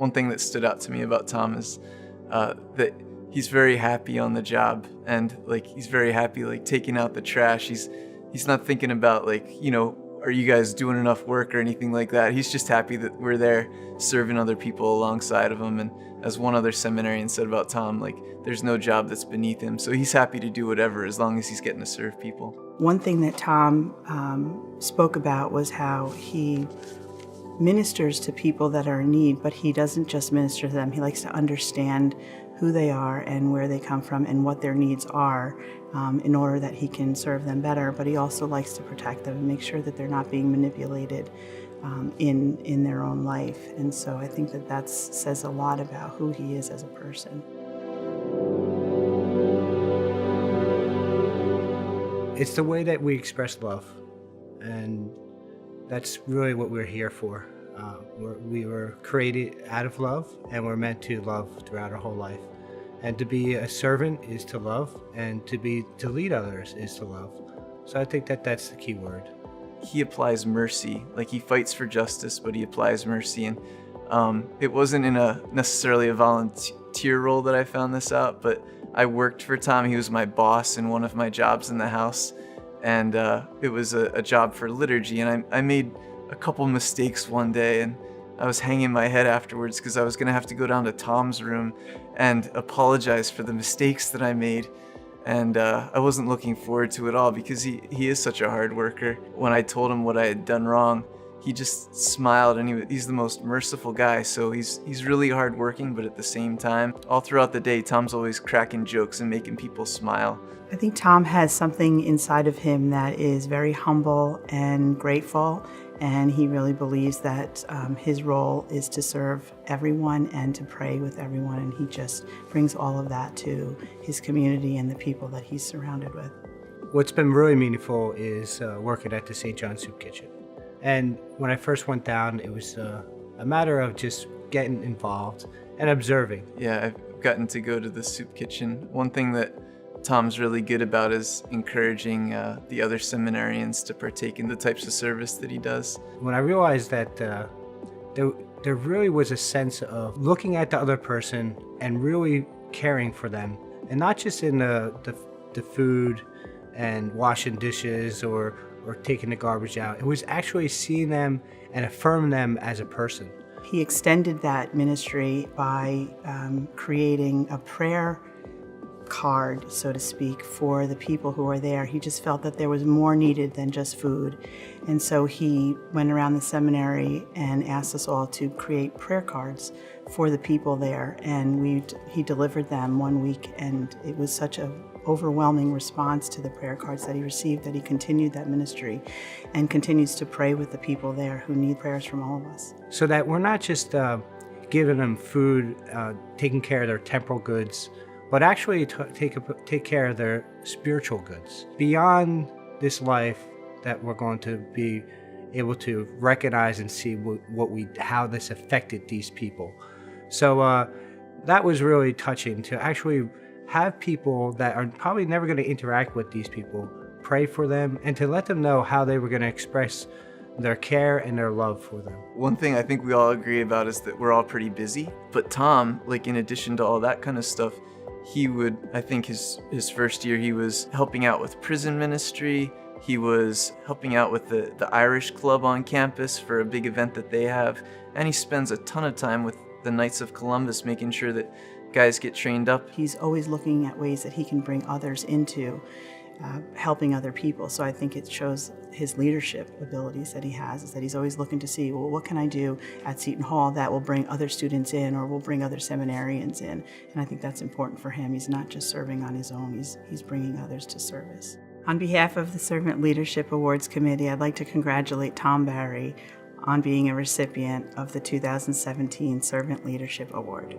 One thing that stood out to me about Tom is that he's very happy on the job, and like he's very happy like taking out the trash. He's not thinking about like, are you guys doing enough work or anything like that. He's just happy that we're there serving other people alongside of him. And as one other seminarian said about Tom, like there's no job that's beneath him. So he's happy to do whatever as long as he's getting to serve people. One thing that Tom spoke about was how he ministers to people that are in need, but he doesn't just minister to them. He likes to understand who they are and where they come from and what their needs are in order that he can serve them better. But he also likes to protect them and make sure that they're not being manipulated in their own life. And so I think that says a lot about who he is as a person. It's the way that we express love, and that's really what we're here for. We were created out of love, and we're meant to love throughout our whole life. And to be a servant is to love, and to lead others is to love. So I think that's the key word. He applies mercy, like he fights for justice, but he applies mercy. And it wasn't in necessarily a volunteer role that I found this out, but I worked for Tom. He was my boss in one of my jobs in the house, and it was a job for liturgy. And I made a couple mistakes one day, and I was hanging my head afterwards because I was going to have to go down to Tom's room and apologize for the mistakes that I made. And I wasn't looking forward to it all because he is such a hard worker. When I told him what I had done wrong, he just smiled, and he's the most merciful guy. So he's really hardworking, but at the same time, all throughout the day, Tom's always cracking jokes and making people smile. I think Tom has something inside of him that is very humble and grateful, and he really believes that his role is to serve everyone and to pray with everyone, and he just brings all of that to his community and the people that he's surrounded with. What's been really meaningful is working at the St. John Soup Kitchen. And when I first went down, it was a matter of just getting involved and observing. Yeah, I've gotten to go to the soup kitchen. One thing that Tom's really good about is encouraging the other seminarians to partake in the types of service that he does. When I realized that there really was a sense of looking at the other person and really caring for them, and not just in the food and washing dishes or taking the garbage out. It was actually seeing them and affirming them as a person. He extended that ministry by creating a prayer card, so to speak, for the people who are there. He just felt that there was more needed than just food. And so he went around the seminary and asked us all to create prayer cards for the people there. And he delivered them one week, and it was such an overwhelming response to the prayer cards that he received that he continued that ministry and continues to pray with the people there who need prayers from all of us. So that we're not just giving them food, taking care of their temporal goods, but actually take care of their spiritual goods. Beyond this life, that we're going to be able to recognize and see how this affected these people. So that was really touching, to actually have people that are probably never going to interact with these people pray for them, and to let them know how they were going to express their care and their love for them. One thing I think we all agree about is that we're all pretty busy, but Tom, like in addition to all that kind of stuff, he would, I think his first year, he was helping out with prison ministry. He was helping out with the Irish club on campus for a big event that they have. And he spends a ton of time with the Knights of Columbus, making sure that guys get trained up. He's always looking at ways that he can bring others into helping other people. So I think it shows his leadership abilities that he has, is that he's always looking to see, well, what can I do at Seton Hall that will bring other students in or will bring other seminarians in? And I think that's important for him. He's not just serving on his own, he's bringing others to service. On behalf of the Servant Leadership Awards Committee, I'd like to congratulate Tom Barry on being a recipient of the 2017 Servant Leadership Award.